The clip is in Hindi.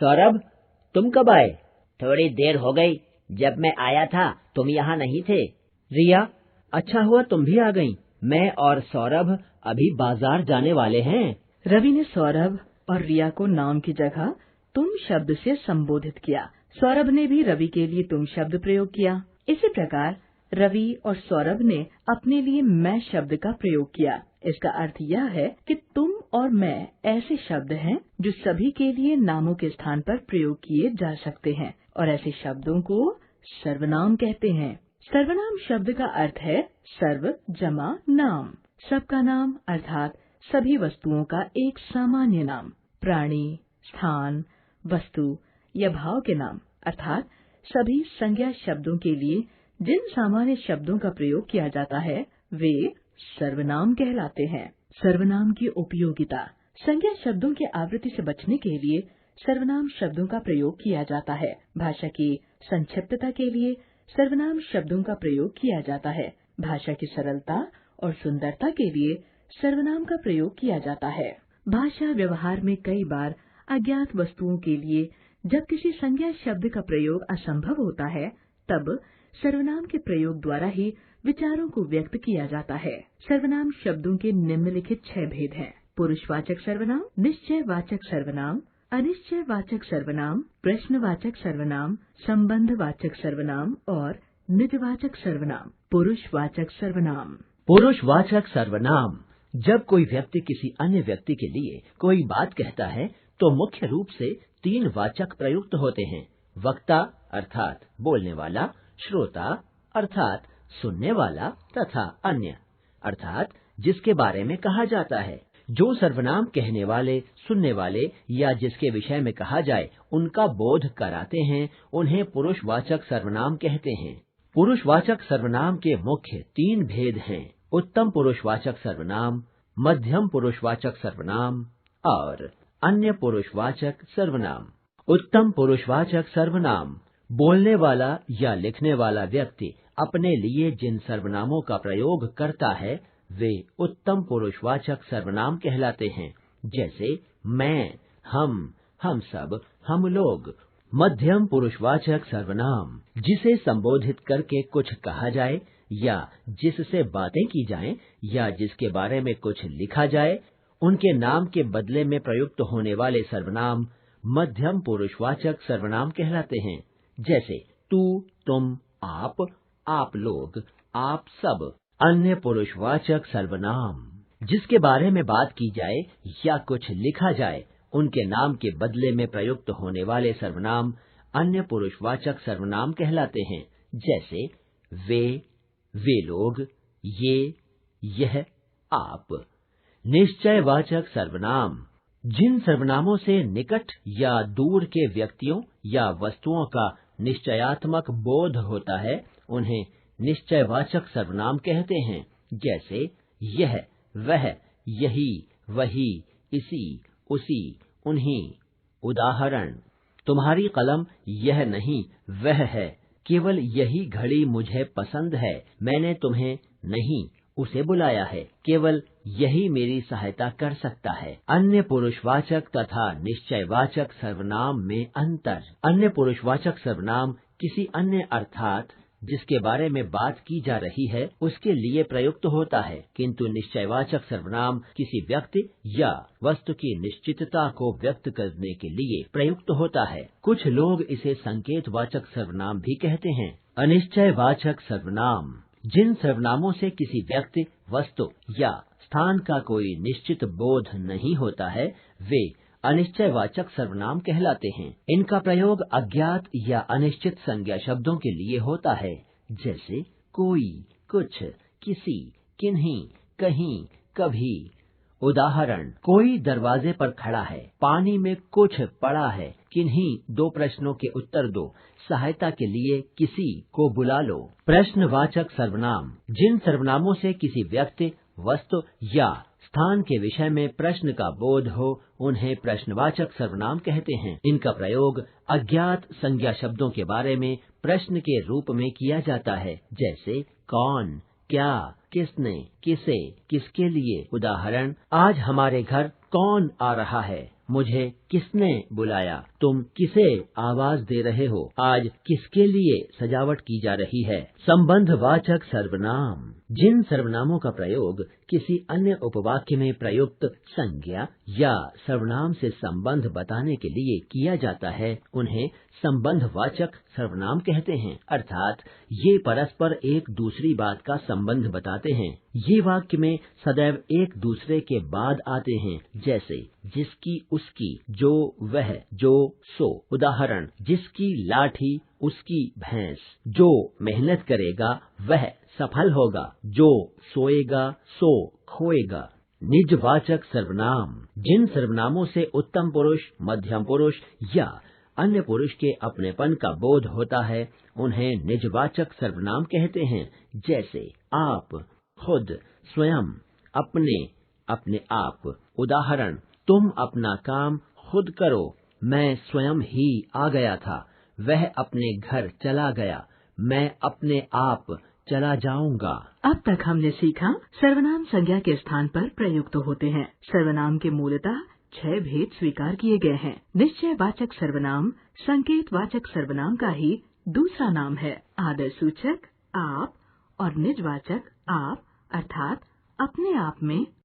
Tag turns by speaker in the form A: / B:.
A: सौरभ, तुम कब आए? थोड़ी देर हो गई। जब मैं आया था तुम यहाँ नहीं थे।
B: रिया, अच्छा हुआ तुम भी आ गईं। मैं और सौरभ अभी बाजार जाने वाले हैं।
C: रवि ने सौरभ और रिया को नाम की जगह तुम शब्द से संबोधित किया। सौरभ ने भी रवि के लिए तुम शब्द प्रयोग किया। इसी प्रकार रवि और सौरभ ने अपने लिए मैं शब्द का प्रयोग किया। इसका अर्थ यह है कि तुम और मैं ऐसे शब्द हैं जो सभी के लिए नामों के स्थान पर प्रयोग किए जा सकते हैं और ऐसे शब्दों को सर्वनाम कहते हैं। सर्वनाम शब्द का अर्थ है सर्व जमा नाम, सबका नाम अर्थात सभी वस्तुओं का एक सामान्य नाम। प्राणी, स्थान, वस्तु या भाव के नाम अर्थात सभी संज्ञा शब्दों के लिए जिन सामान्य शब्दों का प्रयोग किया जाता है वे सर्वनाम कहलाते हैं। सर्वनाम की उपयोगिता। संज्ञा शब्दों की आवृत्ति से बचने के लिए सर्वनाम शब्दों का प्रयोग किया जाता है। भाषा की संक्षिप्तता के लिए सर्वनाम शब्दों का प्रयोग किया जाता है। भाषा की सरलता और सुंदरता के लिए सर्वनाम का प्रयोग किया जाता है। भाषा व्यवहार में कई बार अज्ञात वस्तुओं के लिए जब किसी संज्ञा शब्द का प्रयोग असंभव होता है तब सर्वनाम के प्रयोग द्वारा ही विचारों को व्यक्त किया जाता है। सर्वनाम शब्दों के निम्नलिखित 6 भेद हैं। पुरुषवाचक सर्वनाम, निश्चयवाचक सर्वनाम, अनिश्चयवाचक सर्वनाम, प्रश्नवाचक सर्वनाम, संबंधवाचक सर्वनाम और निजवाचक सर्वनाम। पुरुषवाचक सर्वनाम।
B: पुरुषवाचक सर्वनाम। जब कोई व्यक्ति किसी अन्य व्यक्ति के लिए कोई बात कहता है तो मुख्य रूप से 3 वाचक प्रयुक्त होते हैं। वक्ता अर्थात बोलने वाला, श्रोता अर्थात सुनने वाला तथा अन्य अर्थात जिसके बारे में कहा जाता है। जो सर्वनाम कहने वाले, सुनने वाले या जिसके विषय में कहा जाए उनका बोध कराते हैं उन्हें पुरुषवाचक सर्वनाम कहते हैं। पुरुषवाचक सर्वनाम के मुख्य 3 भेद हैं। उत्तम पुरुषवाचक सर्वनाम, मध्यम पुरुषवाचक सर्वनाम और अन्य पुरुषवाचक सर्वनाम। उत्तम पुरुषवाचक सर्वनाम। बोलने वाला या लिखने वाला व्यक्ति अपने लिए जिन सर्वनामों का प्रयोग करता है वे उत्तम पुरुषवाचक सर्वनाम कहलाते हैं, जैसे मैं, हम सब, हम लोग। मध्यम पुरुषवाचक सर्वनाम। जिसे संबोधित करके कुछ कहा जाए या जिससे बातें की जाएं या जिसके बारे में कुछ लिखा जाए उनके नाम के बदले में प्रयुक्त होने वाले सर्वनाम मध्यम पुरुषवाचक सर्वनाम कहलाते हैं, जैसे तू, तुम, आप लोग, आप सब। अन्य पुरुषवाचक सर्वनाम। जिसके बारे में बात की जाए या कुछ लिखा जाए उनके नाम के बदले में प्रयुक्त होने वाले सर्वनाम अन्य पुरुषवाचक सर्वनाम कहलाते हैं, जैसे वे लोग, ये, यह, आप। निश्चयवाचक सर्वनाम। जिन सर्वनामों से निकट या दूर के व्यक्तियों या वस्तुओं का निश्चयात्मक बोध होता है उन्हें निश्चयवाचक सर्वनाम कहते हैं, जैसे यह, वह, यही, वही, इसी, उसी, उन्हीं। उदाहरण, तुम्हारी कलम यह नहीं वह है, केवल यही घड़ी मुझे पसंद है, मैंने तुम्हें नहीं उसे बुलाया है, केवल यही मेरी सहायता कर सकता है। अन्य पुरुषवाचक तथा निश्चयवाचक सर्वनाम में अंतर। अन्य पुरुषवाचक सर्वनाम किसी अन्य अर्थात जिसके बारे में बात की जा रही है उसके लिए प्रयुक्त होता है, किंतु निश्चयवाचक सर्वनाम किसी व्यक्ति या वस्तु की निश्चितता को व्यक्त करने के लिए प्रयुक्त होता है। कुछ लोग इसे संकेतवाचक सर्वनाम भी कहते हैं। अनिश्चयवाचक सर्वनाम। जिन सर्वनामों से किसी व्यक्ति, वस्तु या स्थान का कोई निश्चित बोध नहीं होता है वे अनिश्चयवाचक सर्वनाम कहलाते हैं। इनका प्रयोग अज्ञात या अनिश्चित संज्ञा शब्दों के लिए होता है, जैसे कोई, कुछ, किसी, किन्हीं, कहीं, कभी। उदाहरण, कोई दरवाजे पर खड़ा है, पानी में कुछ पड़ा है, किन्हीं 2 प्रश्नों के उत्तर दो, सहायता के लिए किसी को बुला लो। प्रश्नवाचक सर्वनाम। जिन सर्वनामों से किसी व्यक्ति, वस्तु या स्थान के विषय में प्रश्न का बोध हो उन्हें प्रश्नवाचक सर्वनाम कहते हैं। इनका प्रयोग अज्ञात संज्ञा शब्दों के बारे में प्रश्न के रूप में किया जाता है, जैसे कौन, क्या, किसने, किसे, किसके लिए। उदाहरण, आज हमारे घर कौन आ रहा है, मुझे किसने बुलाया? तुम किसे आवाज दे रहे हो? आज किसके लिए सजावट की जा रही है? संबंधवाचक सर्वनाम। जिन सर्वनामों का प्रयोग किसी अन्य उपवाक्य में प्रयुक्त संज्ञा या सर्वनाम से संबंध बताने के लिए किया जाता है, उन्हें संबंधवाचक सर्वनाम कहते हैं। अर्थात ये परस्पर एक दूसरी बात का संबंध बताते हैं। ये वाक्य में सदैव एक दूसरे के बाद आते हैं, जैसे जिसकी उसकी, जो वह, जो सो। उदाहरण, जिसकी लाठी उसकी भैंस। जो मेहनत करेगा वह सफल होगा, जो सोएगा सो खोएगा। निजवाचक सर्वनाम। जिन सर्वनामों से उत्तम पुरुष, मध्यम पुरुष या अन्य पुरुष के अपनेपन का बोध होता है, उन्हें निजवाचक सर्वनाम कहते हैं। जैसे आप, खुद, स्वयं, अपने, अपने आप। उदाहरण, तुम अपना काम खुद करो, मैं स्वयं ही आ गया था। वह अपने घर चला गया, मैं अपने आप चला जाऊंगा।
C: अब तक हमने सीखा सर्वनाम संज्ञा के स्थान पर प्रयुक्त होते हैं। सर्वनाम के मूलतः 6 भेद स्वीकार किए गए हैं। निश्चयवाचक सर्वनाम संकेतवाचक सर्वनाम का ही दूसरा नाम है। आदरसूचक आप और निजवाचक आप अर्थात अपने आप में